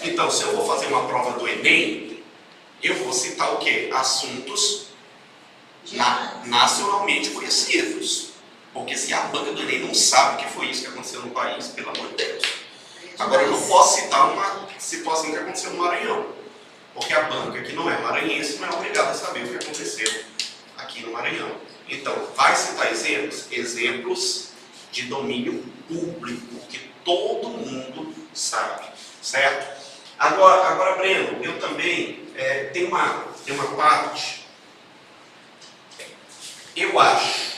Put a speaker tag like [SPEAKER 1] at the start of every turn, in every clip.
[SPEAKER 1] Então, se eu vou fazer uma prova do Enem, eu vou citar o quê? Assuntos nacionalmente conhecidos. Porque se a banca do Enem não sabe o que foi isso que aconteceu no país, pelo amor de Deus. Agora, eu não posso citar uma situação que aconteceu no Maranhão. Porque a banca que não é maranhense não é obrigada a saber o que aconteceu aqui no Maranhão. Então, vai citar exemplos? Exemplos de domínio público, que todo mundo sabe, certo? Agora Breno, eu também tem uma parte, eu acho,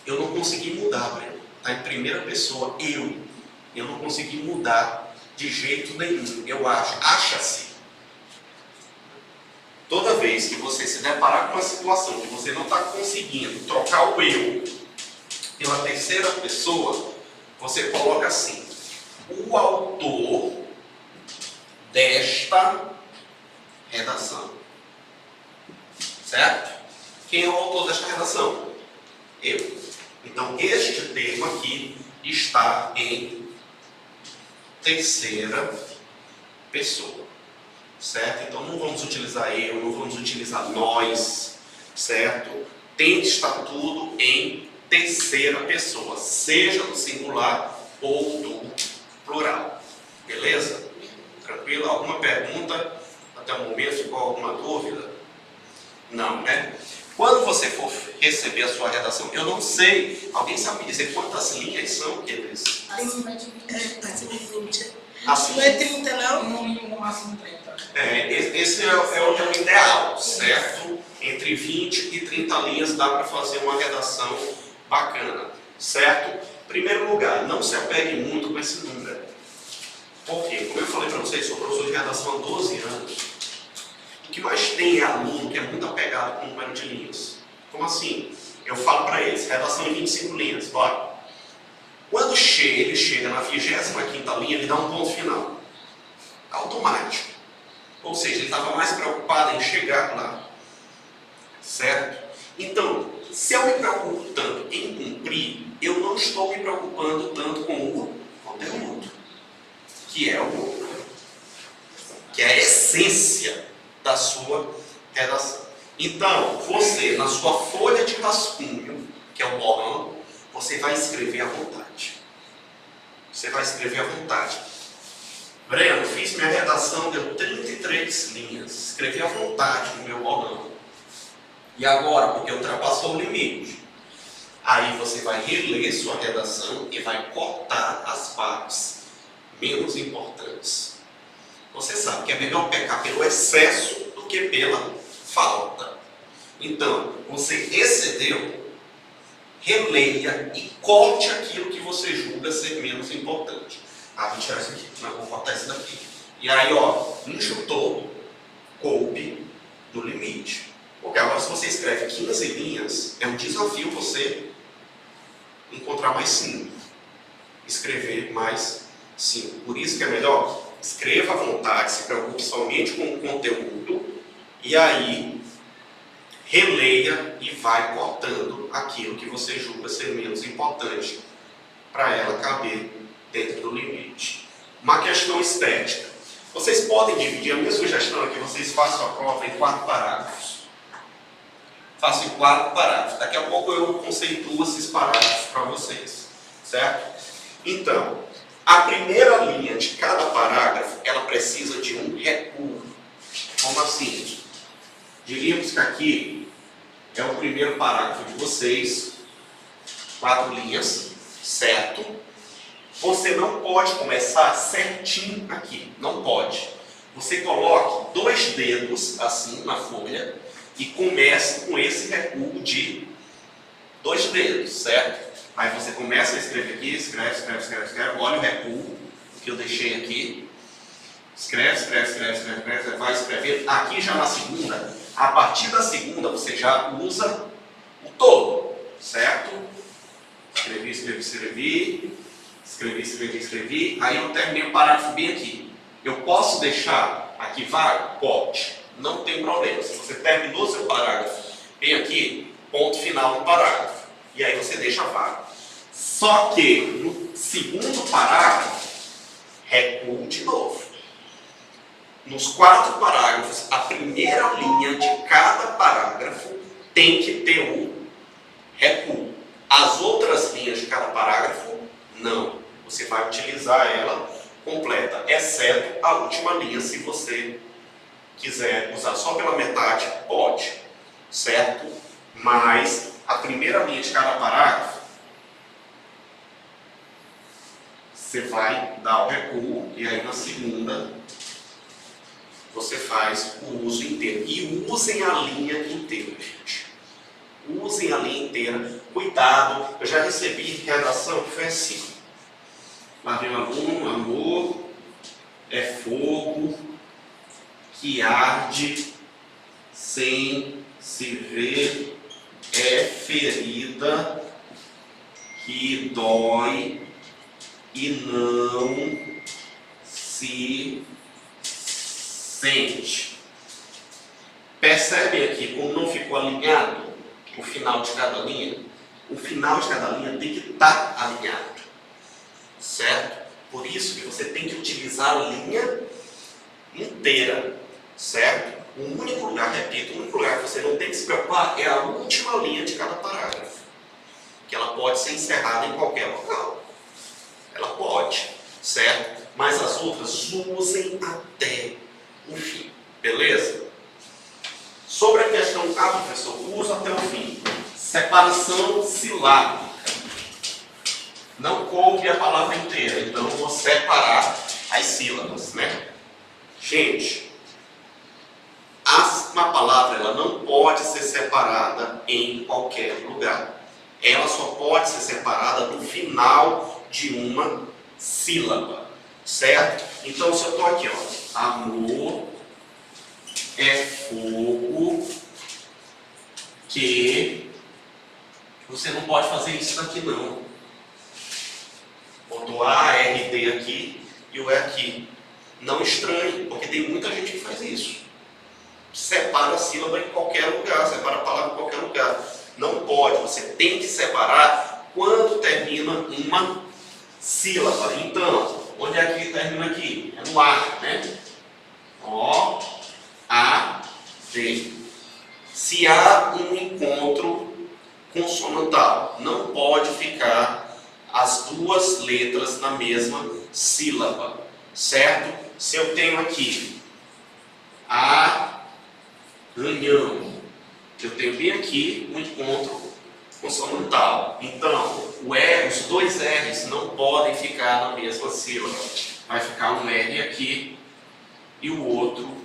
[SPEAKER 1] eu não consegui mudar, Breno, tá em primeira pessoa, eu não consegui mudar de jeito nenhum, eu acho, acha-se. Toda vez que você se deparar com uma situação que você não está conseguindo trocar o eu pela terceira pessoa, você coloca assim: o autor desta redação. Certo? Quem é o autor desta redação? Eu. Então, este termo aqui está em terceira pessoa. Certo? Então não vamos utilizar eu, não vamos utilizar nós, certo? Tem que estar tudo em terceira pessoa, seja do singular ou do plural. Beleza? Tranquilo? Alguma pergunta? Até o momento ficou alguma dúvida? Não, né? Quando você for receber a sua redação, eu não sei, alguém sabe me dizer quantas linhas são, Kedris?
[SPEAKER 2] Acima de 20.
[SPEAKER 3] Acima de 20.
[SPEAKER 1] Assim,
[SPEAKER 3] Não é 30, não?
[SPEAKER 2] No mínimo, no máximo 30.
[SPEAKER 1] Esse é o ideal, certo? Entre 20 e 30 linhas dá para fazer uma redação bacana, certo? Em primeiro lugar, não se apegue muito com esse número. Por quê? Como eu falei para vocês, sou professor de redação há 12 anos. O que mais tem é aluno que é muito apegado com o número de linhas. Como assim? Eu falo para eles, redação em 25 linhas, bora. Quando ele chega na 25ª linha, ele dá um ponto final. Automático. Ou seja, ele estava mais preocupado em chegar lá. Certo? Então, se eu me preocupo tanto em cumprir, eu não estou me preocupando tanto com o conteúdo, que é a essência da sua redação. Então, você, na sua folha de rascunho, que é o borrão, você vai escrever à vontade. Você vai escrever à vontade. Breno, fiz minha redação, deu 33 linhas. Escrevi à vontade no meu borrão. E agora, porque ultrapassou o limite, aí você vai reler sua redação e vai cortar as partes menos importantes. Você sabe que é melhor pecar pelo excesso do que pela falta. Então, você excedeu, releia e corte aquilo que você julga ser menos importante. Ah, vou tirar isso aqui, mas vou cortar isso daqui. E aí, ó, enxutou, coube no limite. Porque agora, se você escreve 15 linhas, é um desafio você encontrar mais 5. Escrever mais 5. Por isso que é melhor, escreva à vontade, se preocupe somente com o conteúdo, e aí releia e vai cortando aquilo que você julga ser menos importante para ela caber dentro do limite. Uma questão estética. Vocês podem dividir, a minha sugestão é que vocês façam a prova em 4 parágrafos. Faço em 4 parágrafos. Daqui a pouco eu conceituo esses parágrafos para vocês. Certo? Então, a primeira linha de cada parágrafo, ela precisa de um recuo. Como assim? Diríamos que aqui é o primeiro parágrafo de vocês. 4 linhas, certo? Você não pode começar certinho aqui. Não pode. Você coloque 2 dedos assim na folha e comece com esse recuo de 2 dedos, certo? Aí você começa a escrever aqui, escreve, olha o recuo que eu deixei aqui. Escreve, vai escrever. Aqui já na segunda, a partir da segunda você já usa o todo, certo? Escrevi. Aí eu terminei o parágrafo bem aqui. Eu posso deixar aqui vago? Pode. Não tem problema. Se você terminou seu parágrafo bem aqui, ponto final no parágrafo. E aí você deixa vago. Só que no segundo parágrafo, recuo de novo. nos 4 parágrafos, a primeira linha de cada parágrafo tem que ter um recuo. As outras linhas de cada parágrafo, não. Você vai utilizar ela completa, exceto a última linha. Se você quiser usar só pela metade, pode, certo? Mas a primeira linha de cada parágrafo, você vai dar o recuo, e aí na segunda você faz o uso inteiro. E usem a linha inteira, gente. Usem a linha inteira. Cuidado, eu já recebi redação que foi assim. Lá vem o aluno: amor é fogo que arde sem se ver, é ferida que dói e não se sente. Percebem aqui como não ficou alinhado o final de cada linha? O final de cada linha tem que estar alinhado, certo? Por isso que você tem que utilizar a linha inteira, certo? O único lugar, repito, o único lugar que você não tem que se preocupar é a última linha de cada parágrafo, que ela pode ser encerrada em qualquer local. Ela pode, certo? Mas as outras usem até o fim, beleza? Sobre a questão, professor, uso até o fim. Separação silábica. Não coube a palavra inteira, então eu vou separar as sílabas, né? Gente, uma palavra ela não pode ser separada em qualquer lugar. Ela só pode ser separada no final de uma sílaba, certo? Então, se eu estou aqui, ó, amor é fogo que... Você não pode fazer isso daqui, não. Botou A, R, D aqui e o E aqui. Não estranhe, porque tem muita gente que faz isso. Separa a sílaba em qualquer lugar, separa a palavra em qualquer lugar. Não pode, você tem que separar quando termina uma sílaba. Então, onde é que termina aqui? É no A, né? O, A, D. Se há um encontro consonantal, não pode ficar as duas letras na mesma sílaba, certo? Se eu tenho aqui aranhão, eu tenho bem aqui um encontro consonantal. Então, os dois R's não podem ficar na mesma sílaba. Vai ficar um R aqui e o outro.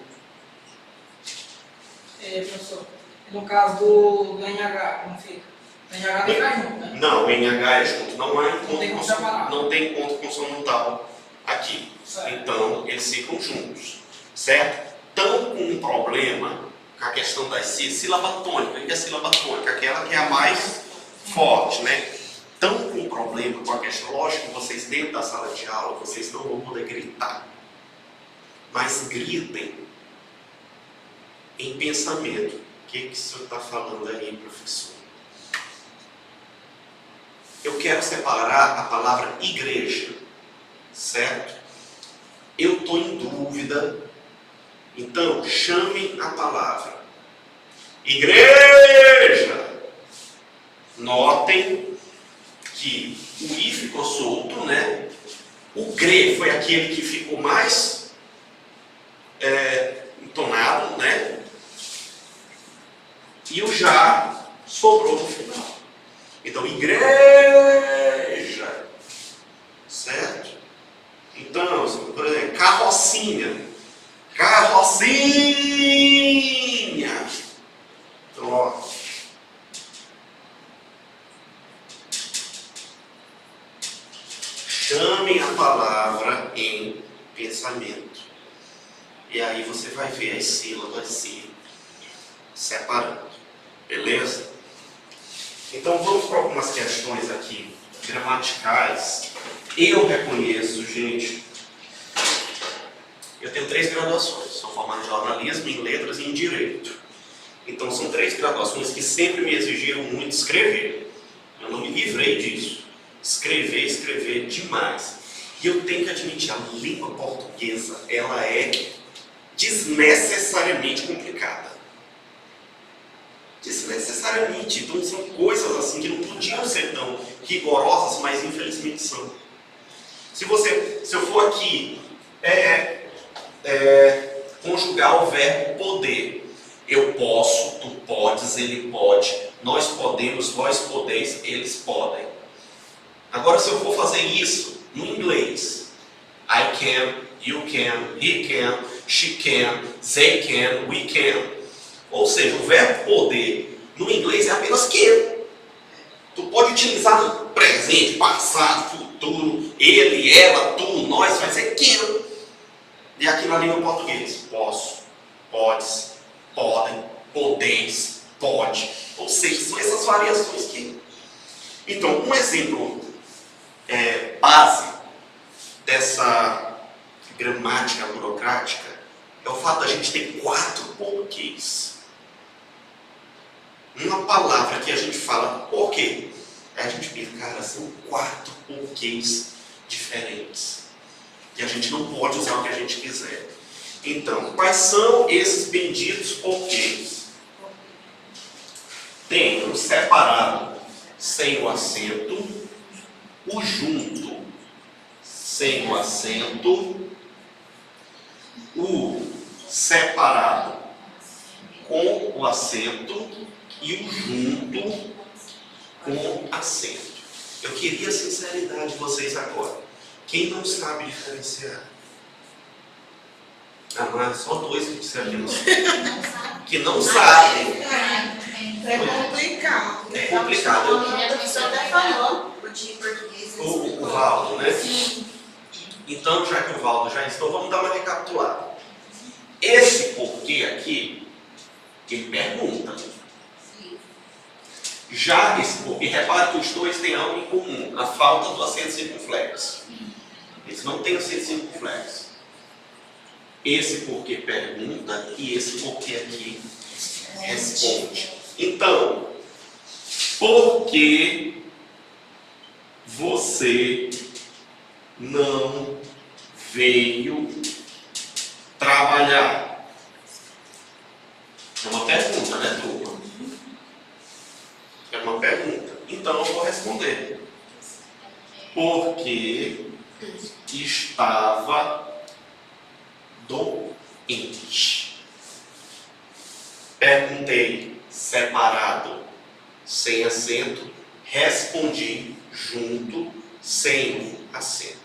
[SPEAKER 2] Professor, no caso do NH, como fica? O NH tem que ficar junto, né?
[SPEAKER 1] Não, o NH é junto. Não há
[SPEAKER 2] encontro
[SPEAKER 1] não tem encontro consonantal aqui.
[SPEAKER 2] Certo.
[SPEAKER 1] Então, eles ficam juntos, certo? Estão com um problema com a questão das sílaba tônica. O que é sílaba tônica? Aquela que é a mais forte, né? Estão com um problema com a questão. Lógico que vocês dentro da sala de aula, vocês não vão poder gritar. Mas gritem em pensamento. O que o senhor está falando aí, professor? Eu quero separar a palavra igreja, certo? Eu estou em dúvida, então chame a palavra igreja. Notem que o I ficou solto, né? O GRE foi aquele que ficou mais entonado, né? E o já sobrou no final. Então, igreja, certo? Então, por exemplo, carrocinha. Carrocinha. Então, ó. Chame a palavra em pensamento. E aí você vai ver as sílabas se separando. Beleza? Então vamos para algumas questões aqui gramaticais. Eu reconheço, gente, eu tenho 3 graduações. Sou formado em jornalismo, em letras e em direito. Então são 3 graduações que sempre me exigiram muito escrever. Eu não me livrei disso. Escrever demais. E eu tenho que admitir, a língua portuguesa, ela é desnecessariamente complicada. Desnecessariamente. Então são coisas assim que não podiam ser tão rigorosas, mas infelizmente são. Se eu for aqui conjugar o verbo poder, eu posso, tu podes, ele pode, nós podemos, vós podeis, eles podem. Agora, se eu for fazer isso no inglês, I can, you can, he can, she can, they can, we can. Ou seja, o verbo poder no inglês é apenas can. Tu pode utilizar no presente, passado, futuro, ele, ela, tu, nós, vai ser can. E aqui na língua portuguesa, posso, podes, podem, podeis, pode. Ou seja, são essas variações que... Então, um exemplo base dessa gramática burocrática é o fato da gente ter 4 porquês. Uma palavra que a gente fala porquê, aí a gente pensa, cara, são 4 porquês diferentes. E a gente não pode usar o que a gente quiser. Então, quais são esses benditos porquês? Tem o separado sem o acento, o junto sem o acento, o separado com o acento e o junto com acento. Eu queria a sinceridade de vocês agora. Quem não sabe diferenciar? Ah, mas só 2 que disseram que não sabem. Que não sabem.
[SPEAKER 2] É complicado.
[SPEAKER 1] É complicado.
[SPEAKER 3] A pessoa até falou de português.
[SPEAKER 1] O Valdo, né?
[SPEAKER 3] Sim.
[SPEAKER 1] Então, já que o Valdo já ensinou, vamos dar uma recapitulada. Esse porquê aqui, ele pergunta. Já esse porquê, repare que os dois têm algo em comum, a falta do acento circunflexo. Eles não têm acento circunflexo. Esse porquê pergunta e esse porquê aqui responde. Então, por que você não veio trabalhar? É uma pergunta, né, turma? É uma pergunta. Então eu vou responder. Porque estava doente. Perguntei separado, sem acento. Respondi junto, sem o acento.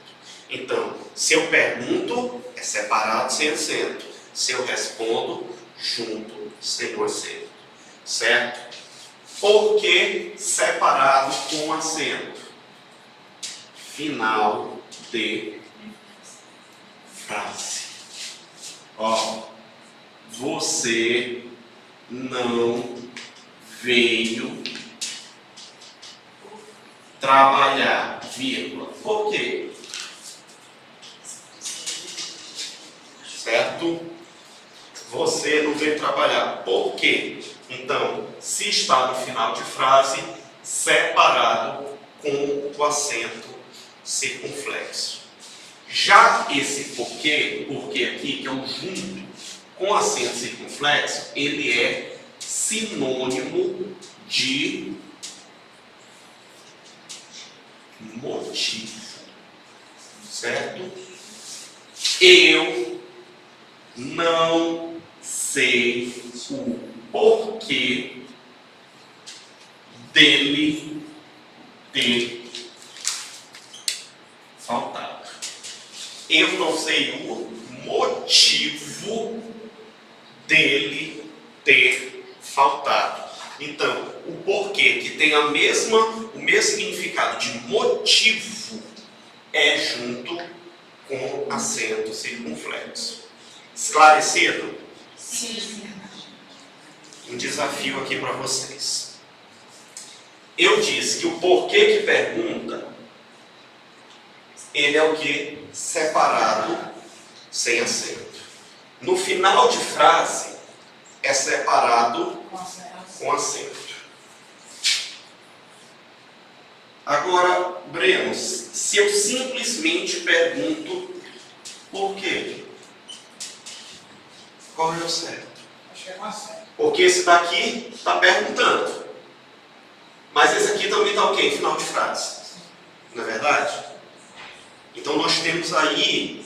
[SPEAKER 1] Então, se eu pergunto, é separado, sem acento. Se eu respondo, junto, sem o acento. Certo? Por que separado com acento? Final de frase. Ó, você não veio trabalhar, vírgula. Por quê? Certo? Você não veio trabalhar. Por quê? Então, se está no final de frase, separado com o acento circunflexo. Já esse porquê aqui, que é o junto com acento circunflexo, ele é sinônimo de motivo. Certo? Eu não sei o porquê dele ter faltado. Eu não sei o motivo dele ter faltado. Então, o porquê, que tem o mesmo significado de motivo, é junto com acento circunflexo. Esclarecido?
[SPEAKER 2] Sim.
[SPEAKER 1] Um desafio aqui para vocês. Eu disse que o porquê que pergunta, ele é o que? Separado, sem acento. No final de frase, é separado com acento. Agora, Breno, se eu simplesmente pergunto por quê? Qual é o certo?
[SPEAKER 2] Acho que é com acento.
[SPEAKER 1] Porque esse daqui está perguntando. Mas esse aqui também está o quê? Final de frase. Não é verdade? Então nós temos aí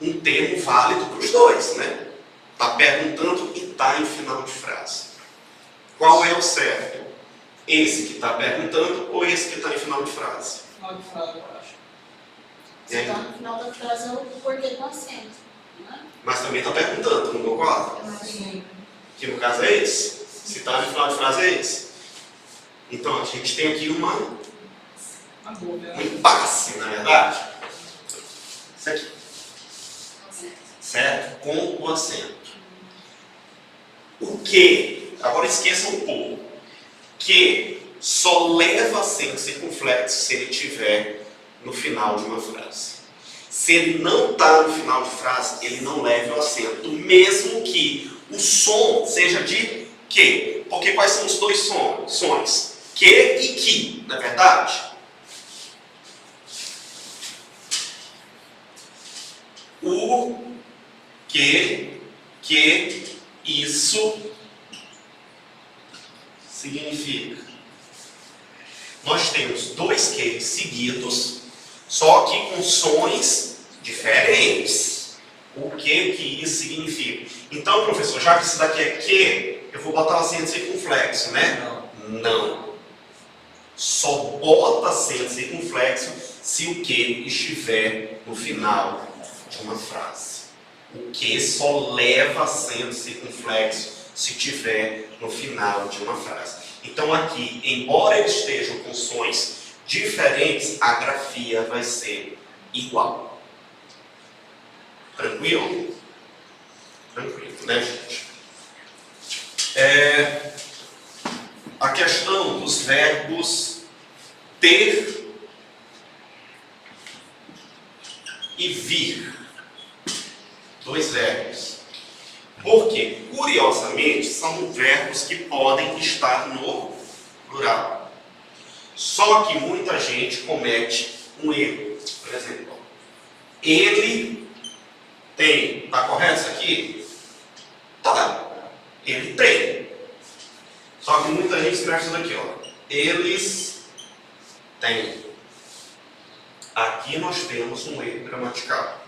[SPEAKER 1] um termo válido para os dois, né? Está perguntando e está em final de frase. Qual é o certo? Esse que está perguntando ou esse que está em final de frase?
[SPEAKER 2] Final de frase, eu acho.
[SPEAKER 1] E aí?
[SPEAKER 3] Então, no final da frase é o porquê com acento. Não é?
[SPEAKER 1] Mas também está perguntando, não concorda?
[SPEAKER 2] Sim.
[SPEAKER 1] Que no caso é esse. Se está no final de frase é esse. Então a gente tem aqui
[SPEAKER 2] Uma dúvida.
[SPEAKER 1] um
[SPEAKER 2] Né?
[SPEAKER 1] impasse, na verdade. Isso aqui. Certo? Com o acento. O que, agora esqueçam um pouco, que só leva acento circunflexo se ele estiver no final de uma frase. Se ele não está no final de frase, ele não leva o acento, mesmo que o som seja de que. Porque quais são os dois sons? Que e que, não é verdade? O que isso significa. Nós temos dois que seguidos, só que com sons diferentes. O que isso significa? Então, professor, já que isso daqui é que, eu vou botar o acento circunflexo, né? Não. Só bota acento circunflexo se o que estiver no final de uma frase. O que só leva acento circunflexo se estiver no final de uma frase. Então aqui, embora eles estejam com sons diferentes, a grafia vai ser igual. Tranquilo? Tranquilo, né, gente? A questão dos verbos ter e vir. Dois verbos. Porque, curiosamente, são verbos que podem estar no plural. Só que muita gente comete um erro. Por exemplo, ele tem. Está correto isso aqui? Tá. Ele tem. Só que muita gente escreve isso daqui, ó. Eles têm. Aqui nós temos um erro gramatical.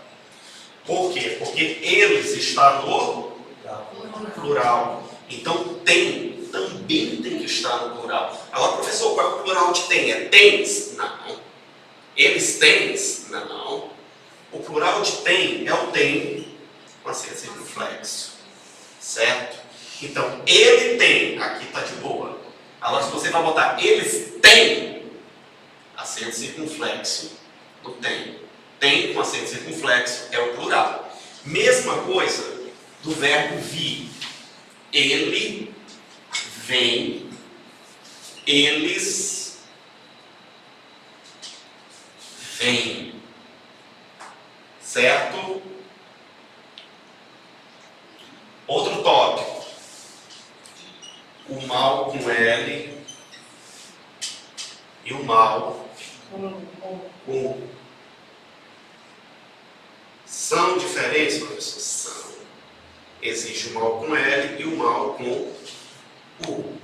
[SPEAKER 1] Por quê? Porque eles está no plural. Então tem, também tem que estar no plural. Agora, professor, qual é o plural de tem? É tens? Não. Eles tens? Não. O plural de tem é o tem com acento circunflexo. Certo? Então, ele tem, aqui está de boa. Agora, se você vai botar eles têm, acento circunflexo no tem. Tem com acento circunflexo é o plural. Mesma coisa do verbo vir. Ele vem, eles vêm. Certo? Outro tópico. O mal com L e o mal com U. São diferentes, professor? São. Existe o mal com L e o mal com U.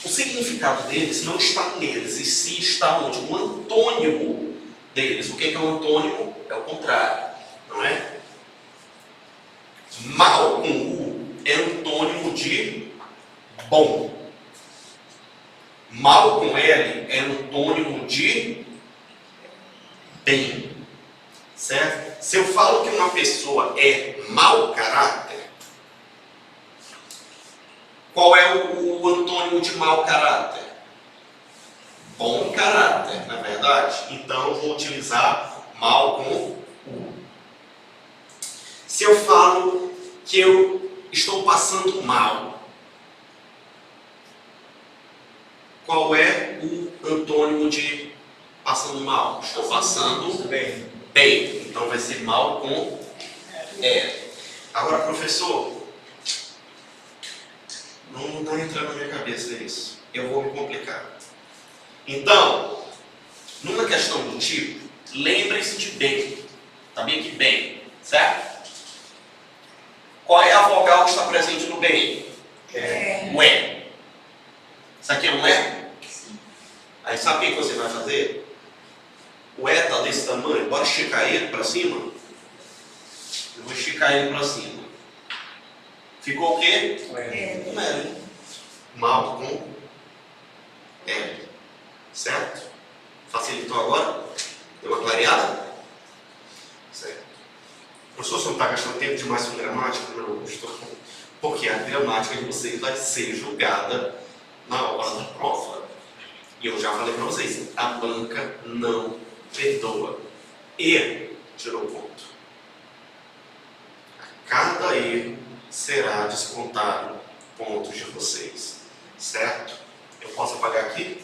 [SPEAKER 1] O significado deles não está neles, e se está onde? O antônimo deles. O que é o antônimo? É o contrário, não é? Mal com U é antônimo de bom. Mal com L é antônimo de bem. Certo? Se eu falo que uma pessoa é mau caráter, qual é o antônimo de mau caráter? Bom caráter, não é verdade? Então eu vou utilizar mal com U. Se eu falo que eu estou passando mal, qual é o antônimo de passando mal? Estou passando bem. Então vai ser mal com Agora, professor, não está entrando na minha cabeça isso. Eu vou me complicar. Então, numa questão do tipo, lembrem-se de bem. Tá bem que bem Certo? Qual é a vogal que está presente no bem? O E. Isso aqui é um E? Aí sabe o que você vai fazer? O E está desse tamanho, bora esticar ele para cima. Eu vou esticar ele para cima. Ficou o quê? Um L. Mal com L. Certo? Facilitou agora? Deu uma clareada? Certo. Professor, você não está gastando tempo demais com gramática? Não, estou. Porque a gramática de vocês vai ser julgada na hora da prova. E eu já falei para vocês, a banca não perdoa. Erro, tirou ponto. A cada erro será descontado pontos de vocês. Certo? Eu posso apagar aqui?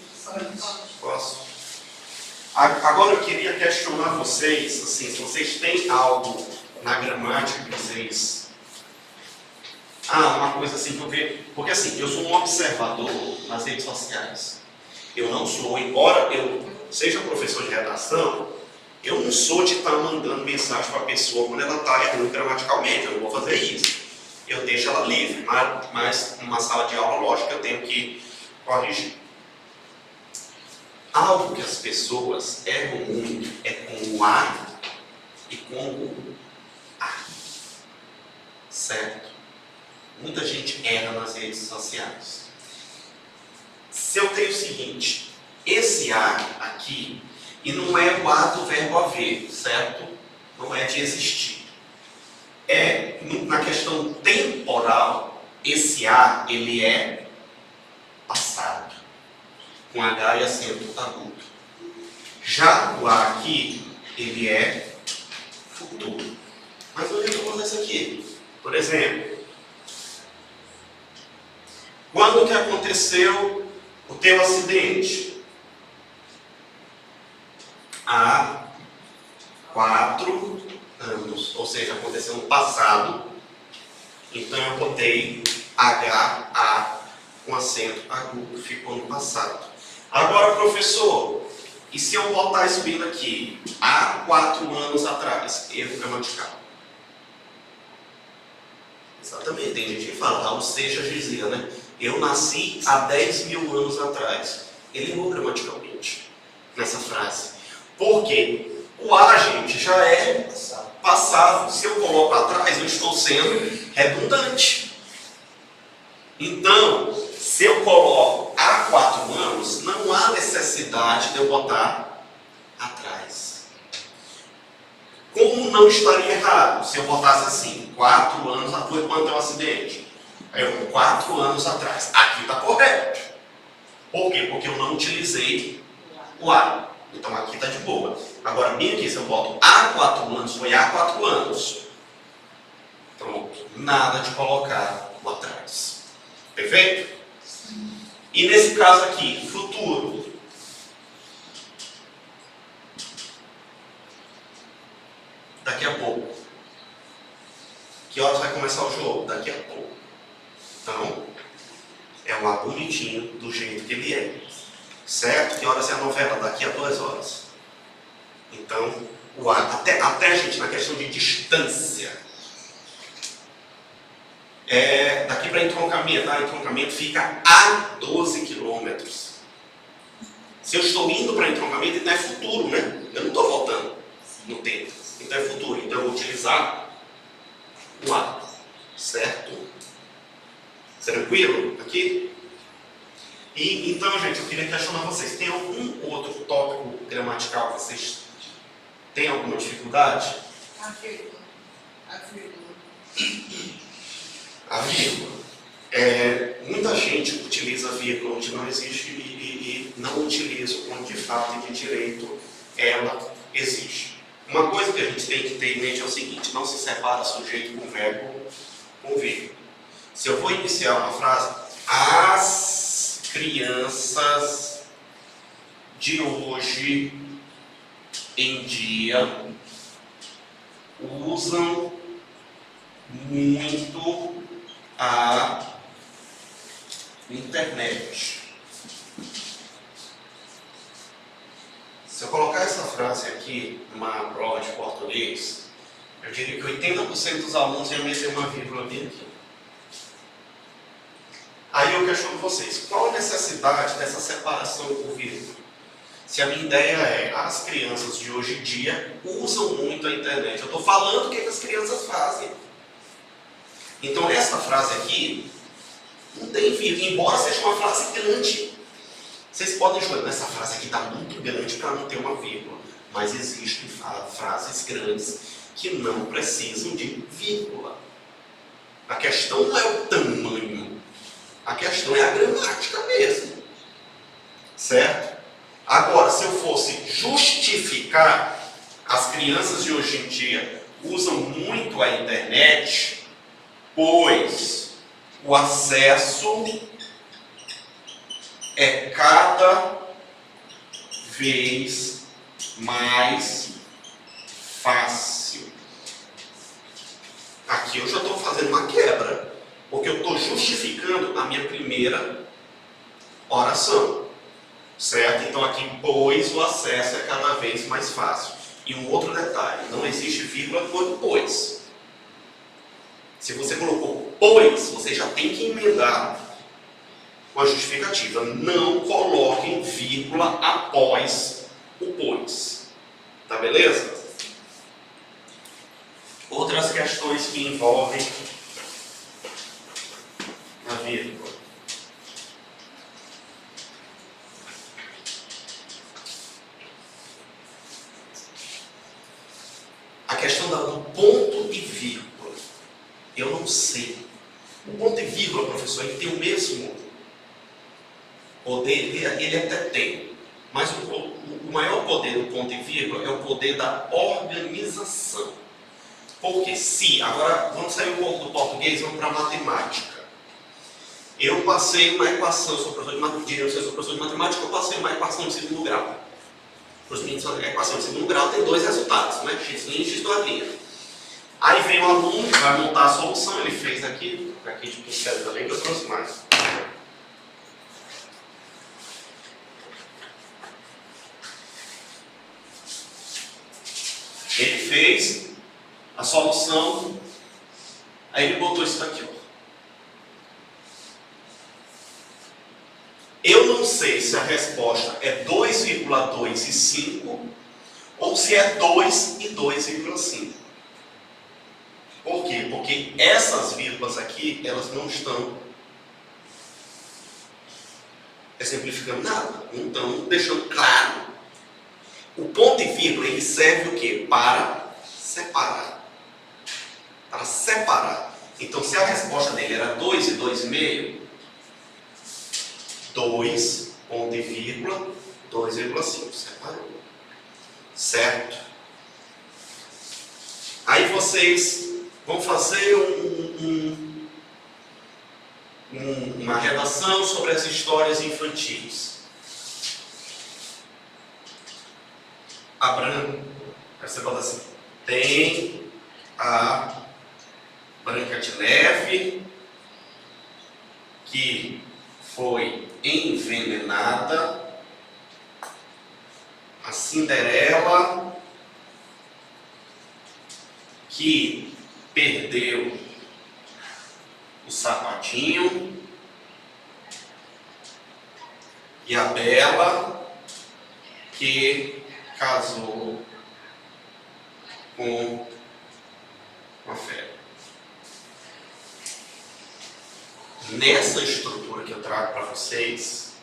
[SPEAKER 1] Posso? Agora eu queria questionar vocês, assim, se vocês têm algo na gramática que vocês... uma coisa assim que eu vejo... Porque assim, eu sou um observador nas redes sociais. Eu não sou, embora eu seja professor de redação, eu não sou de estar mandando mensagem para a pessoa quando ela está errando gramaticalmente. Eu não vou fazer isso. Eu deixo ela livre, mas numa sala de aula, lógico, eu tenho que corrigir. Algo que as pessoas erram muito é com o A e com o A. Certo? Muita gente erra nas redes sociais. Se eu tenho o seguinte, esse A aqui, e não é o A do verbo haver, certo? Não é de existir. É, na questão temporal, esse A, ele é passado. Com H e acento agudo. Já o A aqui, ele é futuro. Mas onde é que eu vou fazer isso aqui? Por exemplo, quando que aconteceu o teu acidente? Há 4 anos. Ou seja, aconteceu no passado. Então eu botei HA com acento agudo. Ficou no passado. Agora, professor, e se eu botar isso bem aqui? Há 4 anos atrás. Erro gramatical. Exatamente, tem gente que fala, Raul Seixas dizia, né? Eu nasci há 10 mil anos atrás. Ele errou gramaticalmente nessa frase. Por quê? O A, gente, já é passado. Se eu coloco atrás, eu estou sendo redundante. Então, se eu coloco há 4 anos, não há necessidade de eu botar atrás. Como não estaria errado se eu botasse assim, 4 anos foi quando é o acidente? Aí eu 4 anos atrás. Aqui está correto. Por quê? Porque eu não utilizei o A. Então aqui está de boa. Agora, bem aqui, se eu boto há 4 anos, foi há 4 anos. Pronto. Nada de colocar o atrás. Perfeito? E nesse caso aqui, futuro. Daqui a pouco. Que horas vai começar o jogo? Daqui a pouco. Então, é um A bonitinho do jeito que ele é. Certo? Que horas é a novela? Daqui a 2 horas. Então, o A, até gente, na questão de distância. Daqui para entroncamento, entroncamento fica a 12 quilômetros. Se eu estou indo para entroncamento, não é futuro, né? Eu não estou voltando no tempo. Então é futuro. Então eu vou utilizar o A. Certo? Tranquilo? Aqui? E então, gente, eu queria questionar vocês. Tem algum outro tópico gramatical que vocês têm alguma dificuldade?
[SPEAKER 2] A vírgula.
[SPEAKER 1] A vírgula. Muita gente utiliza vírgula onde não existe e não utiliza onde de fato e de direito ela existe. Uma coisa que a gente tem que ter em mente é o seguinte: não se separa sujeito com verbo com vírgula. Se eu vou iniciar uma frase, as crianças de hoje em dia usam muito a internet. Se eu colocar essa frase aqui numa prova de português, Eu diria que 80% dos alunos iam meter uma vírgula bem aqui. Aí eu questiono vocês, qual a necessidade dessa separação por vírgula? Se a minha ideia é, as crianças de hoje em dia usam muito a internet. Eu estou falando o que as crianças fazem. Então essa frase aqui não tem vírgula, embora seja uma frase grande. Vocês podem jogar, essa frase aqui está muito grande para não ter uma vírgula. Mas existem frases grandes que não precisam de vírgula. A questão não é o tamanho. A questão é a gramática mesmo. Certo? Agora, se eu fosse justificar, as crianças de hoje em dia usam muito a internet, pois o acesso é cada vez mais fácil. Aqui eu já estou fazendo uma quebra, porque eu estou justificando a minha primeira oração. Certo? Então aqui, pois o acesso é cada vez mais fácil. E um outro detalhe, não existe vírgula por pois. Se você colocou pois, você já tem que emendar com a justificativa. Não coloquem vírgula após o pois. Tá beleza? Outras questões que envolvem a vírgula. A questão do ponto e vírgula. Eu não sei. O ponto e vírgula, professor, ele tem o mesmo poder, ele até tem. Mas o maior poder do ponto e vírgula é o poder da organização. Porque se, agora vamos sair um pouco do português, vamos para a matemática. Eu passei uma equação, eu sou professor de matemática, eu passei uma equação de segundo grau. Os meninos, a equação de segundo grau tem dois resultados, né? X' e X quadrinho. Aí vem o aluno, vai montar a solução, ele fez aqui de pincel também, que eu trouxe mais. Ele fez a solução, aí ele botou isso aqui, ó. Eu não sei se a resposta é 2,2 e 5 ou se é 2 e 2,5. Por quê? Porque essas vírgulas aqui, elas não estão exemplificando nada, não estão deixando claro. O ponto e vírgula, ele serve o quê? Para separar. Para separar. Então, se a resposta dele era 2 e 2,5, 2, ponto e vírgula, 2,5, separou. Certo? Aí vocês vão fazer uma redação sobre as histórias infantis. Aí você fala assim, tem a Branca de Neve que foi envenenada, a Cinderela que perdeu o sapatinho e a Bela que casou com a fera. Nessa estrutura que eu trago para vocês,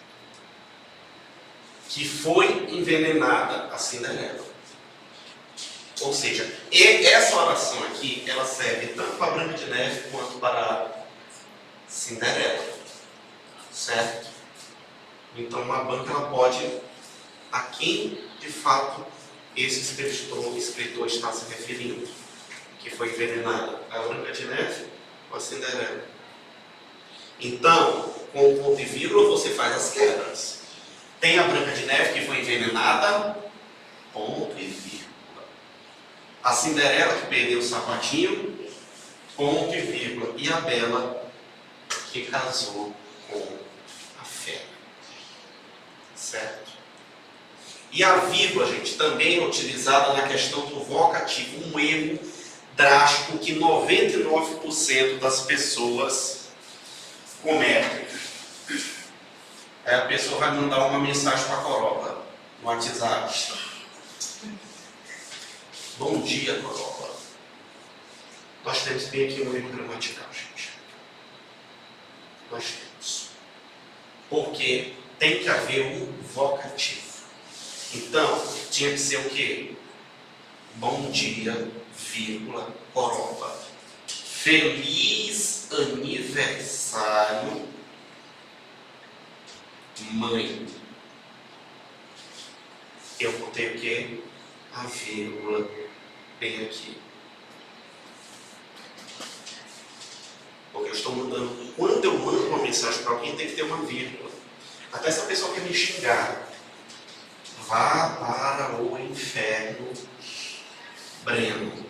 [SPEAKER 1] que foi envenenada a Cinderela. Ou seja, essa oração aqui, ela serve tanto para a Branca de Neve quanto para a Cinderela. Certo? Então, uma banca ela pode, a quem de fato esse escritor está se referindo, que foi envenenada, a Branca de Neve ou a Cinderela. Então, com o ponto e vírgula, você faz as quebras. Tem a Branca de Neve que foi envenenada, ponto e vírgula. A Cinderela que perdeu o sapatinho, ponto e vírgula. E a Bela que casou com a fera. Certo? E a vírgula, gente, também é utilizada na questão do vocativo. Um erro drástico que 99% das pessoas cometem. Aí a pessoa vai mandar uma mensagem para a Corolla no WhatsApp. Bom dia, Corolla. Nós temos bem aqui um erro gramatical, gente. Nós temos. Porque tem que haver um vocativo. Então, tinha que ser o quê? Bom dia, vírgula, Corolla. Feliz aniversário, mãe. Eu botei o quê? A vírgula bem aqui. Porque eu estou mandando. Quando eu mando uma mensagem para alguém, tem que ter uma vírgula. Até se a pessoa quer me xingar. Vá para o inferno, Breno.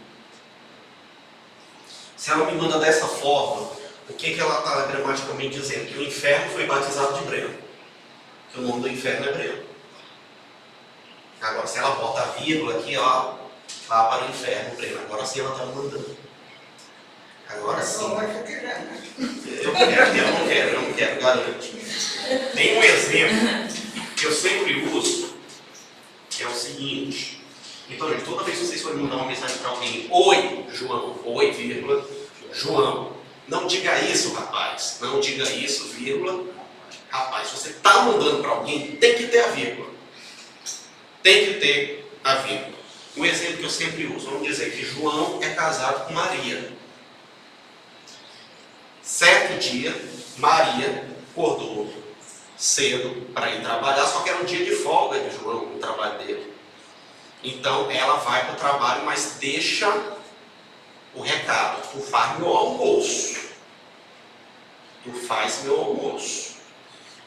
[SPEAKER 1] Se ela me manda dessa forma, o que ela está gramaticalmente dizendo? Que o inferno foi batizado de Breno. Que o nome do inferno é Breno. Agora, se ela bota a vírgula aqui, ó, vá para o inferno, Breno. Agora sim ela está me mandando. Agora sim. Eu não quero, garanto. Tem um exemplo que eu sempre uso, que é o seguinte. Então, gente, toda vez que vocês forem mandar uma mensagem para alguém, oi, João, oi, vírgula, João, não diga isso, rapaz, não diga isso, vírgula, rapaz. Se você está mandando para alguém, tem que ter a vírgula. Tem que ter a vírgula. Um exemplo que eu sempre uso, vamos dizer que João é casado com Maria. Certo dia, Maria acordou cedo para ir trabalhar, só que era um dia de folga de João, no trabalho dele. Então ela vai para o trabalho, mas deixa o recado: tu faz meu almoço. Tu faz meu almoço.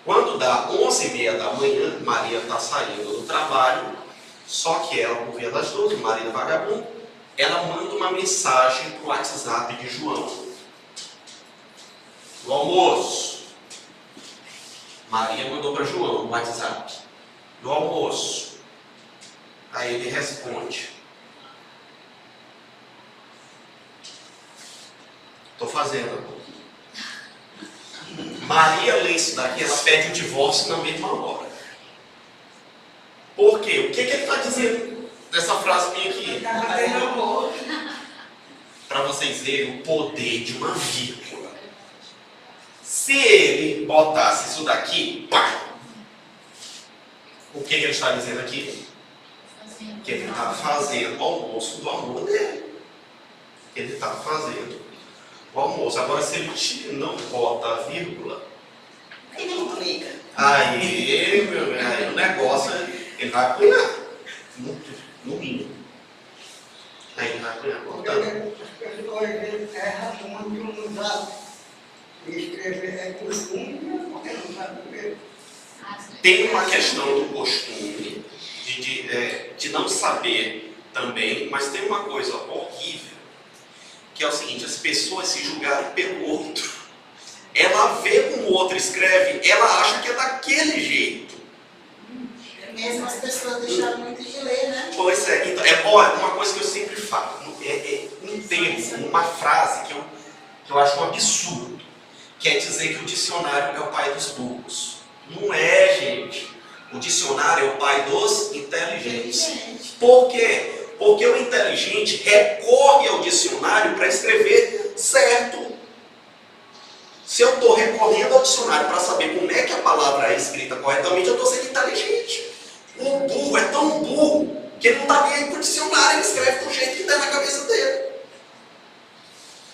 [SPEAKER 1] Quando dá 11h30 da manhã, Maria está saindo do trabalho, só que ela, por via das dúvidas, Maria vagabundo, ela manda uma mensagem para o WhatsApp de João. O almoço. Maria mandou para João no WhatsApp. Do almoço. Aí ele responde: estou fazendo. Maria lê isso daqui, ela pede o divórcio na mesma hora. Por quê? O que ele está dizendo nessa frase minha aqui? Para vocês verem o poder de uma vírgula. Se ele botasse isso daqui, pá! O que ele está dizendo aqui? Que ele está fazendo o almoço do amor dele. Ele está fazendo o almoço. Agora, se ele não bota a vírgula, aí o negócio, ele vai apanhar. No mínimo. Aí ele vai apanhar. Tem uma questão do costume, de não saber também, mas tem uma coisa horrível, que é o seguinte: as pessoas se julgarem pelo outro. Ela vê como o outro escreve, ela acha que é daquele jeito.
[SPEAKER 3] Mesmo as pessoas deixaram muito de ler, né?
[SPEAKER 1] Pois é, então, uma coisa que eu sempre falo, um termo, uma frase que eu acho um absurdo, quer dizer que o dicionário é o pai dos burros. Não é, gente. O dicionário é o pai dos inteligentes. Por quê? Porque o inteligente recorre ao dicionário para escrever certo. Se eu estou recorrendo ao dicionário para saber como é que a palavra é escrita corretamente, eu estou sendo inteligente. O burro é tão burro que ele não está nem aí para o dicionário, ele escreve do jeito que está na cabeça dele.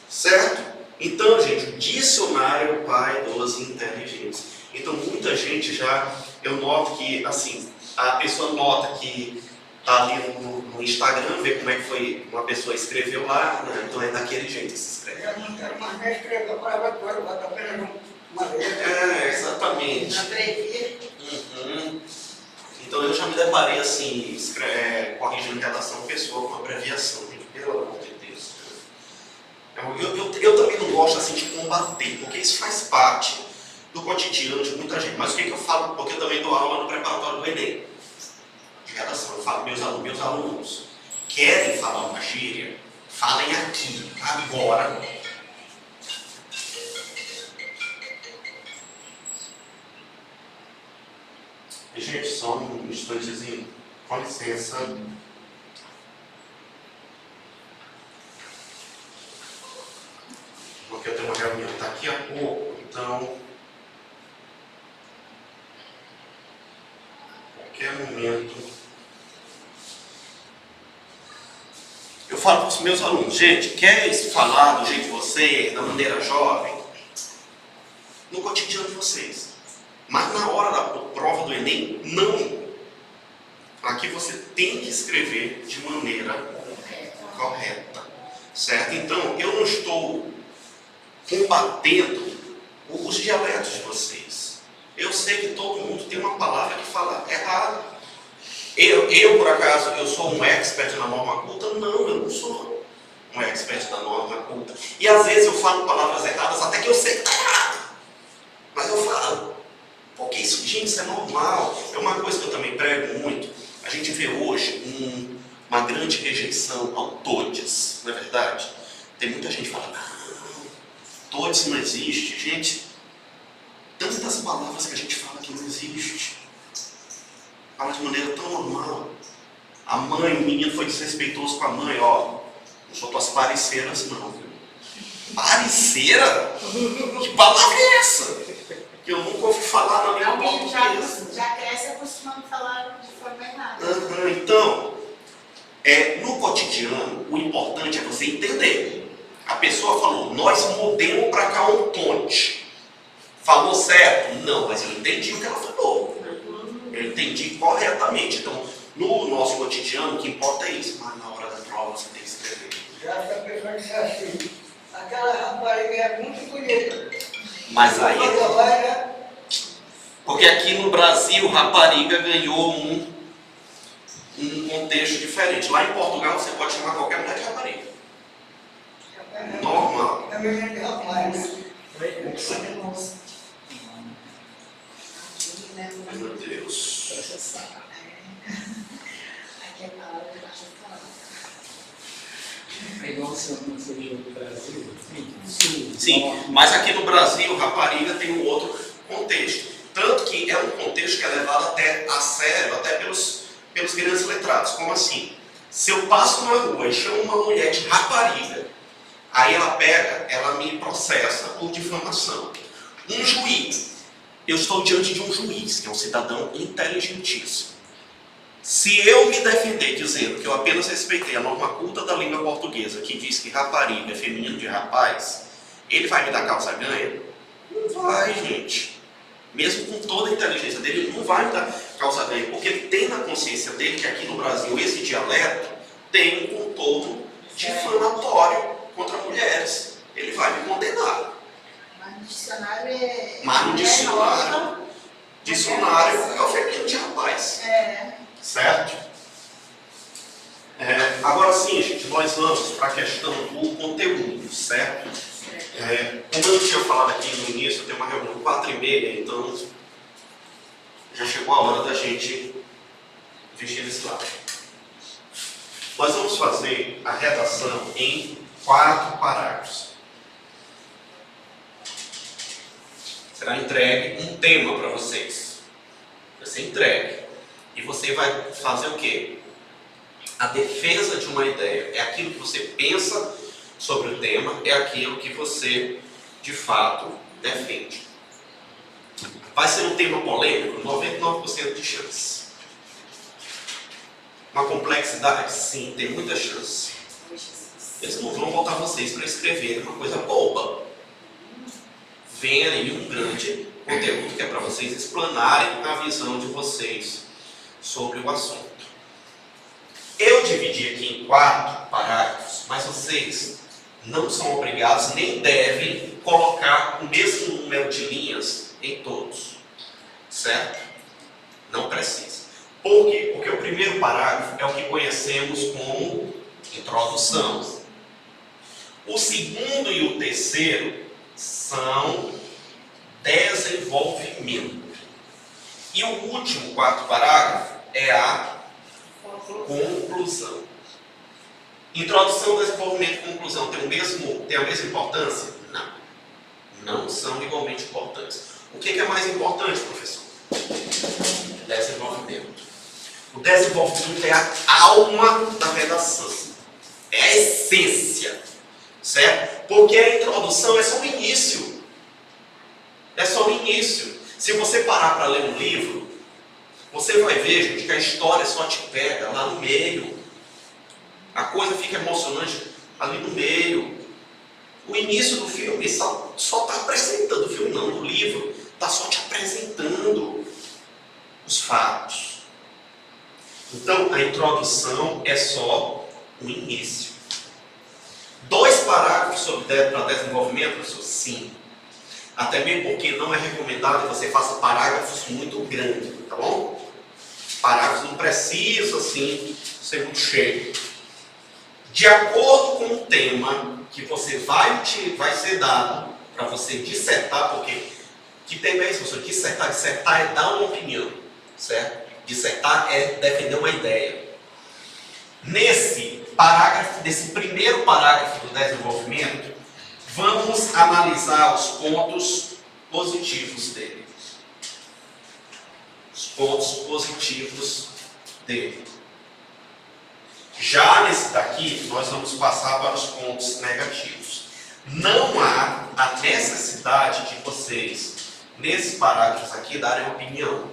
[SPEAKER 1] Certo? Então, gente, o dicionário é o pai dos inteligentes. Então, muita gente eu noto que, assim, a pessoa nota que está ali no Instagram, vê como é que foi, uma pessoa escreveu lá, né? Então é daquele jeito que se escreve.
[SPEAKER 4] Eu não quero mais escrever a palavra agora, vou dar apenas uma vez.
[SPEAKER 1] Exatamente.
[SPEAKER 4] Na 3 dias.
[SPEAKER 1] Uhum. Então eu já me deparei assim, corrigindo redação pessoal com abreviação, gente, pelo amor de Deus. Eu também não gosto assim de combater, porque isso faz parte do cotidiano de muita gente. Mas o que eu falo, porque eu também dou aula no preparatório do Enem, de redação, eu falo, meus alunos querem falar uma gíria, Falem aqui, agora. Gente, só um instantezinho. Com licença. Porque eu tenho uma reunião daqui a pouco, então. Qualquer momento. Eu falo para os meus alunos, gente, quer falar do jeito de você, da maneira jovem? No cotidiano de vocês. Mas na hora da prova do Enem, não. Aqui você tem que escrever de maneira correta. Certo? Então, eu não estou combatendo os dialetos de vocês. Eu sei que todo mundo tem uma palavra que fala errado. Eu, por acaso, eu sou um expert na norma culta? Não, eu não sou um expert na norma culta. E às vezes eu falo palavras erradas até que eu sei que está errado. Mas eu falo. Porque isso, gente, isso é normal. É uma coisa que eu também prego muito. A gente vê hoje uma grande rejeição ao todes, não é verdade? Tem muita gente que fala, não, todes não existe. Gente, tantas palavras que a gente fala que não existe. Fala de maneira tão normal. A mãe, o menino foi desrespeitoso com a mãe, ó. Não sou tuas parceiras, não. Viu? Parceira? Que palavra é essa? Que eu nunca ouvi falar na língua
[SPEAKER 3] Alguém
[SPEAKER 1] portuguesa.
[SPEAKER 3] já cresce acostumando a falar de forma errada.
[SPEAKER 1] Então, no cotidiano, o importante é você entender. A pessoa falou, nós mudemos para cá um ponte. Falou certo? Não, mas eu entendi o que ela falou. Eu entendi corretamente. Então, no nosso cotidiano, o que importa é isso. Mas na hora da prova, você tem que escrever.
[SPEAKER 4] Já essa pessoa disse assim, aquela rapariga é muito bonita.
[SPEAKER 1] Mas aí...
[SPEAKER 4] Quando vai, né?
[SPEAKER 1] Porque aqui no Brasil, rapariga ganhou um contexto diferente. Lá em Portugal, você pode chamar qualquer mulher de rapariga. Normal.
[SPEAKER 4] É menina de rapaz, né?
[SPEAKER 1] Meu Deus.
[SPEAKER 3] Aqui é palavra, baixa palavra.
[SPEAKER 5] É igual o seu jogo do Brasil?
[SPEAKER 1] Sim, mas aqui no Brasil, rapariga tem um outro contexto. Tanto que é um contexto que é levado até a sério, até pelos grandes letrados. Como assim? Se eu passo na rua e chamo uma mulher de rapariga, aí ela me processa por difamação. Um juiz, eu estou diante de um juiz, que é um cidadão inteligentíssimo. Se eu me defender dizendo que eu apenas respeitei a norma culta da língua portuguesa, que diz que rapariga é feminino de rapaz, ele vai me dar calça ganha? Não vai, gente. Mesmo com toda a inteligência dele, ele não vai me dar calça ganha, porque ele tem na consciência dele que aqui no Brasil esse dialeto tem um contorno difamatório contra mulheres. Ele vai me condenar.
[SPEAKER 3] Mas no dicionário é...
[SPEAKER 1] Mas no dicionário é o feminino de rapaz. Certo? Agora sim, gente, nós vamos para a questão do conteúdo, certo? Como eu tinha falado aqui no início, eu tenho uma reunião 4h30, então já chegou a hora da gente vestir esse lado. Nós vamos fazer a redação em 4 parágrafos. Será entregue um tema para vocês. Vai ser entregue. E você vai fazer o quê? A defesa de uma ideia. É aquilo que você pensa sobre o tema, é aquilo que você, de fato, defende. Vai ser um tema polêmico? 99% de chance. Uma complexidade? Sim, tem muita chance. Eles não vão botar vocês para escrever uma coisa boba. Vem aí um grande conteúdo que é para vocês explanarem a visão de vocês sobre o assunto. Eu dividi aqui em 4 parágrafos, mas vocês não são obrigados nem devem colocar o mesmo número de linhas em todos. Certo? Não precisa. Por quê? Porque o primeiro parágrafo é o que conhecemos como introdução. O segundo e o terceiro são desenvolvimento. E o último 4º parágrafo é a conclusão. Introdução, desenvolvimento e conclusão tem a mesma importância? Não. Não são igualmente importantes. O que é mais importante, professor? Desenvolvimento. O desenvolvimento é a alma da redação. É a essência. Certo? Porque a introdução é só o início. É só o início. Se você parar para ler um livro, você vai ver, gente, que a história só te pega lá no meio. A coisa fica emocionante ali no meio. O início do filme só está apresentando, o filme não, do livro, está só te apresentando os fatos. Então, a introdução é só o início. 2 parágrafos para desenvolvimento, professor? Sim. Até mesmo porque não é recomendado que você faça parágrafos muito grandes, tá bom? Parágrafos não precisam, assim, ser muito cheios. De acordo com o tema que você vai ser dado para você dissertar, porque que tema é esse, professor? Dissertar é dar uma opinião, certo? Dissertar é defender uma ideia. Nesse primeiro parágrafo do desenvolvimento, vamos analisar os pontos positivos dele. Os pontos positivos dele. Já nesse daqui, nós vamos passar para os pontos negativos. Não há a necessidade de vocês, nesses parágrafos aqui, darem opinião.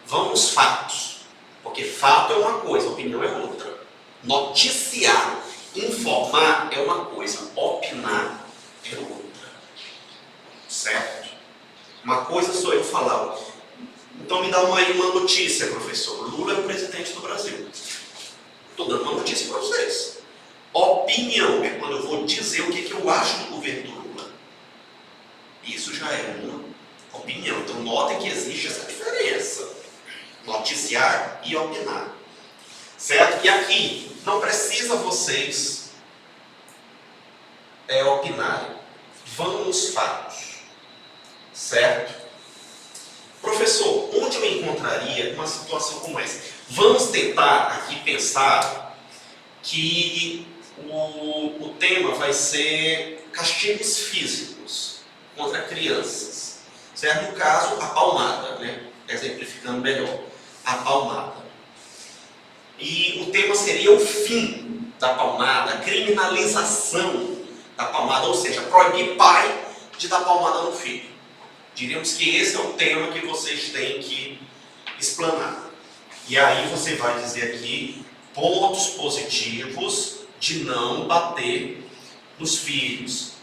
[SPEAKER 1] Vamos fatos. Porque fato é uma coisa, opinião é outra. Noticiar, informar é uma coisa, opinar é outra. Certo? Uma coisa sou eu falar. Então me dá aí uma notícia, professor. Lula é o presidente do Brasil. Estou dando uma notícia para vocês. Opinião é quando eu vou dizer o que eu acho do governo do Lula. Isso já é uma opinião. Então notem que existe essa diferença. Noticiar e opinar. Certo? E aqui, não precisa vocês opinarem. Vão nos fatos. Certo? Professor, onde eu encontraria uma situação como essa? Vamos tentar aqui pensar que o tema vai ser castigos físicos contra crianças. Certo? No caso, a palmada, né? Exemplificando melhor. A palmada. E o tema seria o fim da palmada, a criminalização da palmada, ou seja, proibir pai de dar palmada no filho. Diríamos que esse é o tema que vocês têm que explanar. E aí você vai dizer aqui pontos positivos de não bater nos filhos.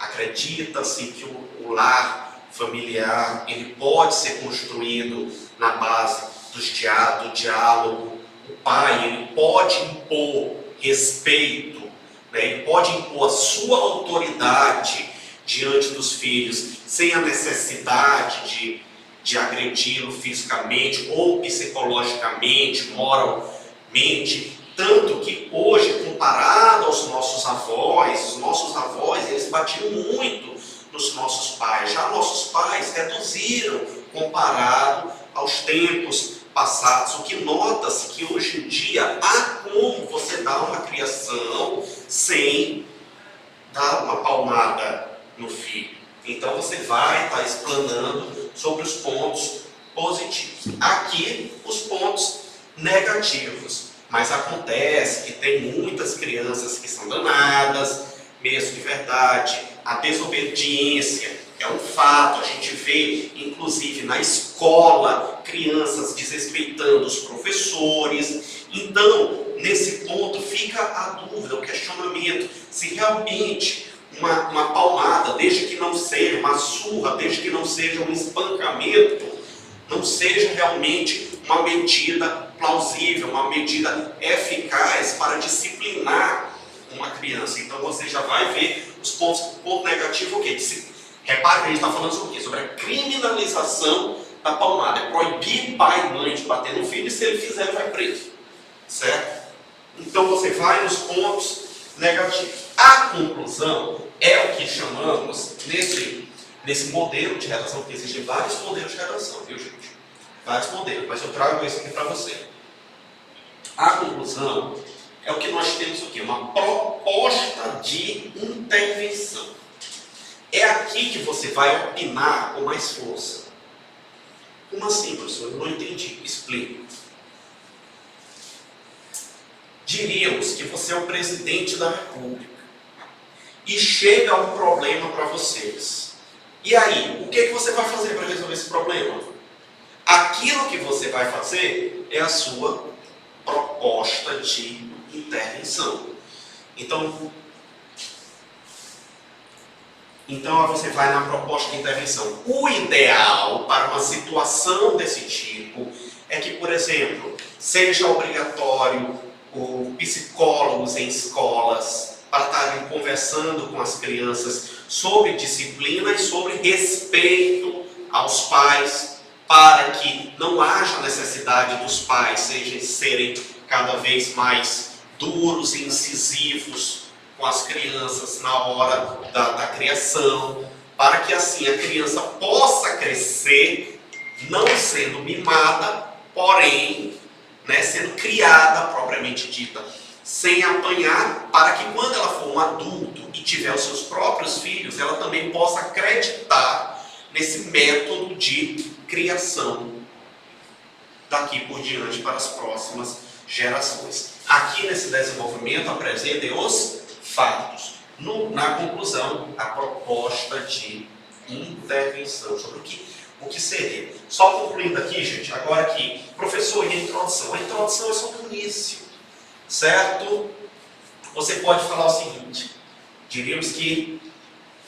[SPEAKER 1] Acredita-se que o lar familiar ele pode ser construído na base do diálogo. O pai ele pode impor respeito, né? Ele pode impor a sua autoridade diante dos filhos, sem a necessidade de agredi-lo fisicamente ou psicologicamente, moralmente. Tanto que hoje, comparado aos nossos avós, os nossos avós, eles batiam muito nos nossos pais. Já nossos pais reduziram comparado aos tempos passados. O que nota-se que hoje em dia há como você dar uma criação sem dar uma palmada no filho. Então você vai estar explanando sobre os pontos positivos. Aqui, os pontos negativos. Mas acontece que tem muitas crianças que são danadas, mesmo de verdade. A desobediência é um fato. A gente vê, inclusive, na escola, crianças desrespeitando os professores. Então, nesse ponto, fica a dúvida, o questionamento, se realmente uma palmada, desde que não seja uma surra, desde que não seja um espancamento, não seja realmente uma medida plausível, uma medida eficaz para disciplinar uma criança. Então você já vai ver os pontos. Ponto negativo, o quê? Repare que a gente está falando sobre o quê? Sobre a criminalização da palmada. É proibir pai e mãe de bater no filho e se ele fizer, ele vai preso. Certo? Então você vai nos pontos negativos. A conclusão é o que chamamos nesse modelo de redação, porque existem vários modelos de redação, viu, gente? Vários modelos, mas eu trago esse aqui para você. A conclusão é o que nós temos aqui, uma proposta de intervenção. É aqui que você vai opinar com mais força. Como assim, professor? Eu não entendi. Explico. Diríamos que você é o presidente da República e chega um problema para vocês. E aí, o que você vai fazer para resolver esse problema? Aquilo que você vai fazer é a sua proposta de intervenção. Então você vai na proposta de intervenção. O ideal para uma situação desse tipo é que, por exemplo, seja obrigatório psicólogos em escolas para estarem conversando com as crianças sobre disciplina e sobre respeito aos pais, para que não haja necessidade dos pais serem cada vez mais duros e incisivos com as crianças na hora da criação, para que assim a criança possa crescer não sendo mimada, porém sendo criada propriamente dita, sem apanhar, para que quando ela for um adulto e tiver os seus próprios filhos, ela também possa acreditar nesse método de criação daqui por diante para as próximas gerações. Aqui nesse desenvolvimento apresentem os fatos. Na conclusão, a proposta de intervenção sobre o que seria. Só concluindo aqui, gente, agora aqui, professor, e a introdução? A introdução é só o início, certo? Você pode falar o seguinte, diríamos que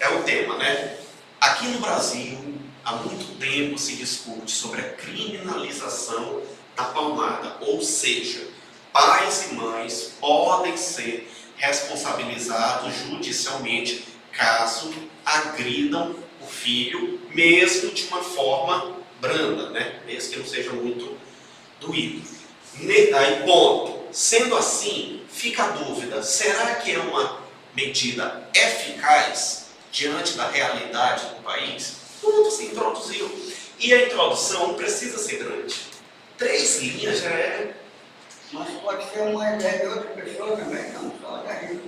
[SPEAKER 1] é o tema, né? Aqui no Brasil, há muito tempo se discute sobre a criminalização da palmada, ou seja, pais e mães podem ser responsabilizados judicialmente caso agridam o filho, mesmo de uma forma branda, né? Mesmo que não seja muito doído. Aí, ponto. Sendo assim, fica a dúvida, será que é uma medida eficaz diante da realidade do país? Tudo se introduziu. E a introdução não precisa ser grande. 3 linhas já é.
[SPEAKER 4] Mas pode ser uma ideia de outra pessoa também, não só daí.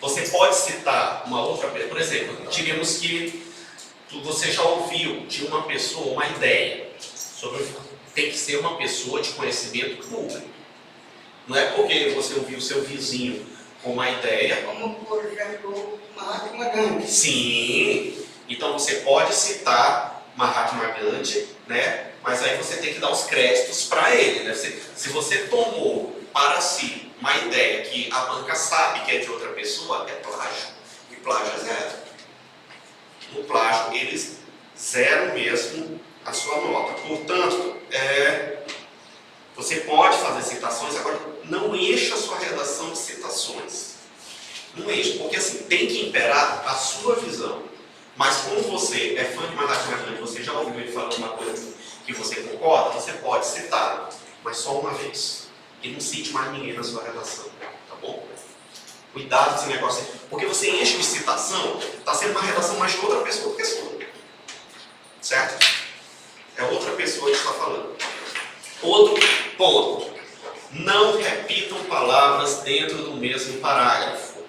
[SPEAKER 1] Você pode citar uma outra pessoa, por exemplo, diríamos que você já ouviu de uma pessoa uma ideia sobre tem que ser uma pessoa de conhecimento público. Não é porque você ouviu o seu vizinho com uma ideia.
[SPEAKER 4] Como, por exemplo, Mahatma Gandhi.
[SPEAKER 1] Sim, então você pode citar Mahatma Gandhi, né? Mas aí você tem que dar os créditos para ele, né? Se você tomou para si uma ideia que a banca sabe que é de outra pessoa, é plágio. E plágio é zero. No plágio, eles zeram mesmo a sua nota. Portanto, você pode fazer citações, agora não encha a sua redação de citações. Não enche, porque assim, tem que imperar a sua visão. Mas como você é fã de Mahatma Gandhi, você já ouviu ele falando uma coisa que você concorda, você pode citar, mas só uma vez. E não cite mais ninguém na sua redação, tá bom? Cuidado com esse negócio aí. Porque você enche de citação, está sendo uma redação mais de outra pessoa do que sua. Certo? É outra pessoa que está falando. Outro ponto. Não repitam palavras dentro do mesmo parágrafo.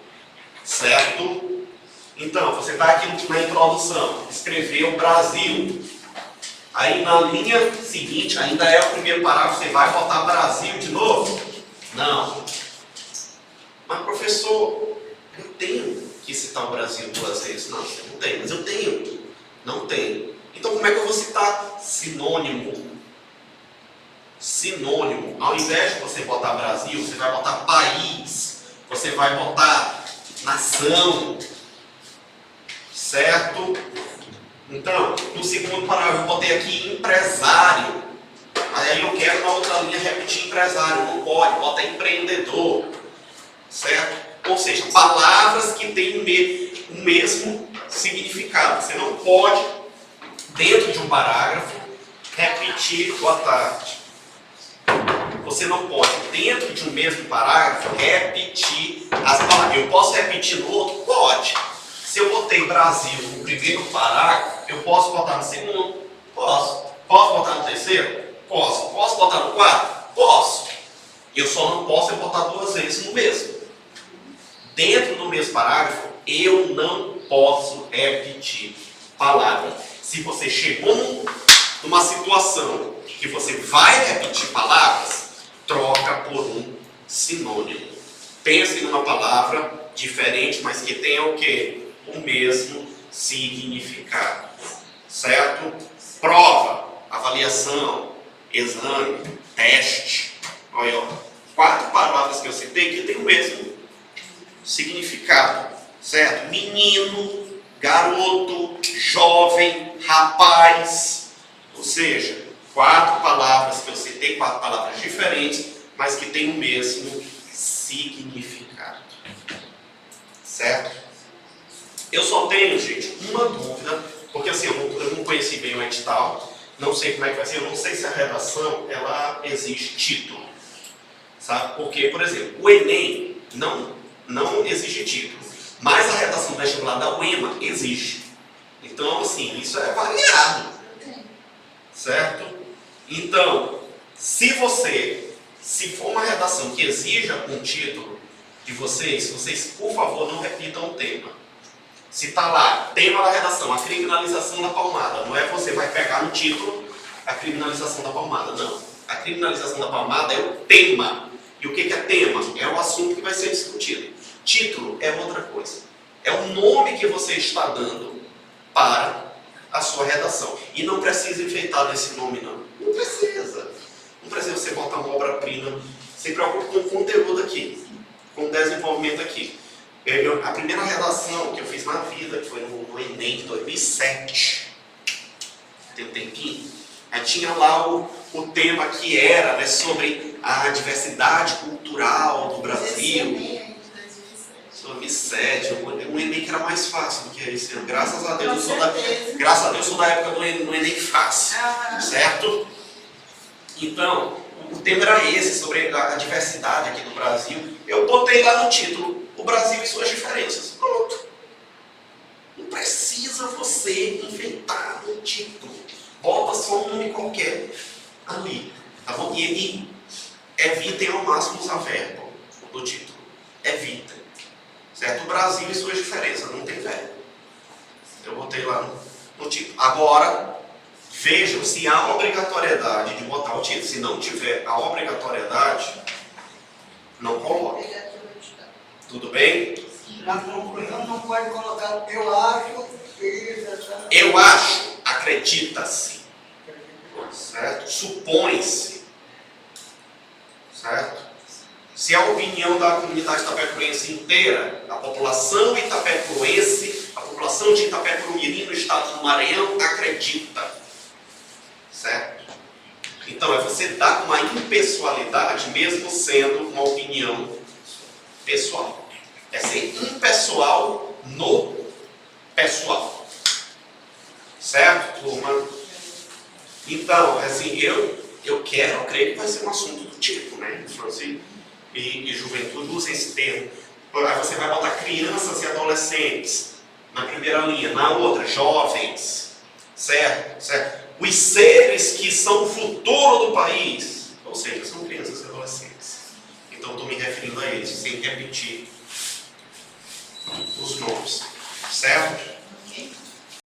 [SPEAKER 1] Certo? Então, você está aqui na introdução, escreveu Brasil. Aí na linha seguinte, ainda é o primeiro parágrafo, você vai botar Brasil de novo? Não. Mas professor, eu tenho que citar o Brasil 2 vezes. Não, você não tem, mas eu tenho. Não tenho. Então como é que eu vou citar sinônimo? Sinônimo. Ao invés de você botar Brasil, você vai botar país. Você vai botar nação. Certo? Então, no segundo parágrafo eu botei aqui empresário. Aí eu quero na outra linha repetir empresário. Não pode, bota empreendedor. Certo? Ou seja, palavras que têm o mesmo significado. Você não pode, dentro de um parágrafo, repetir boa tarde. Você não pode, dentro de um mesmo parágrafo, repetir as palavras. Eu posso repetir no outro? Pode. Se eu botei Brasil no primeiro parágrafo, eu posso botar no segundo? Posso. Posso botar no terceiro? Posso. Posso botar no quarto? Posso. Eu só não posso botar duas vezes no mesmo. Dentro do mesmo parágrafo, eu não posso repetir palavras. Se você chegou numa situação que você vai repetir palavras, troca por um sinônimo. Pense numa palavra diferente, mas que tenha o quê? O mesmo significado. Certo? Prova, avaliação, exame, teste. Olha, ó, 4 palavras que eu citei que têm o mesmo significado. Certo? Menino, garoto, jovem, rapaz. Ou seja, 4 palavras que eu citei, 4 palavras diferentes, mas que têm o mesmo significado. Certo? Eu só tenho, gente, uma dúvida, porque assim, eu não conheci bem o edital, não sei como é que vai ser, eu não sei se a redação, ela exige título. Sabe? Porque, por exemplo, o Enem não exige título, mas a redação vestibular da UEMA exige. Então, assim, isso é variado. Certo? Então, se for uma redação que exija um título de vocês, por favor, não repitam o tema. Se está lá, tema da redação, a criminalização da palmada, não é você vai pegar no título a criminalização da palmada, não. A criminalização da palmada é o tema. E o que é tema? É o assunto que vai ser discutido. Título é outra coisa. É o nome que você está dando para a sua redação. E não precisa enfeitar desse nome, não. Não precisa. Não precisa você botar uma obra-prima. Se preocupe com o conteúdo aqui, com o desenvolvimento aqui. A primeira redação que eu fiz na vida, que foi no Enem de 2007, tem um tempinho, aí tinha lá o tema que era, né, sobre a diversidade cultural do Brasil. 2007, o Enem que era mais fácil do que esse ano. Graças a Deus, eu sou da época do Enem fácil, certo? Então, o tema era esse, sobre a diversidade aqui do Brasil. Eu botei lá no título, o Brasil e suas diferenças. Pronto. Não precisa você enfeitar um título. Bota só um nome qualquer ali, tá bom? E evitem ao máximo usar verbo do título. Evitem. Certo? O Brasil e suas diferenças, não tem verbo. Eu botei lá no título. Agora, vejam se há obrigatoriedade de botar o título. Se não tiver a obrigatoriedade, não coloque. Tudo bem?
[SPEAKER 4] Na conclusão não pode colocar eu acho, fiz essa...
[SPEAKER 1] Eu acho, acredita-se. Certo? Supõe-se. Certo? Se a opinião da comunidade itapecuense inteira, a população itapecuense, a população de Itapecuru-Mirim, no estado do Maranhão, acredita. Certo? Então, é você dar uma impessoalidade, mesmo sendo uma opinião pessoal. É ser impessoal no pessoal. Certo, turma? Então, assim, eu creio que vai ser um assunto do tipo, né? Infância e juventude, usem esse termo. Aí você vai botar crianças e adolescentes na primeira linha, na outra, jovens. Certo? Certo? Os seres que são o futuro do país, ou seja, são crianças e adolescentes. Então, estou me referindo a eles, sem repetir os nomes. Certo?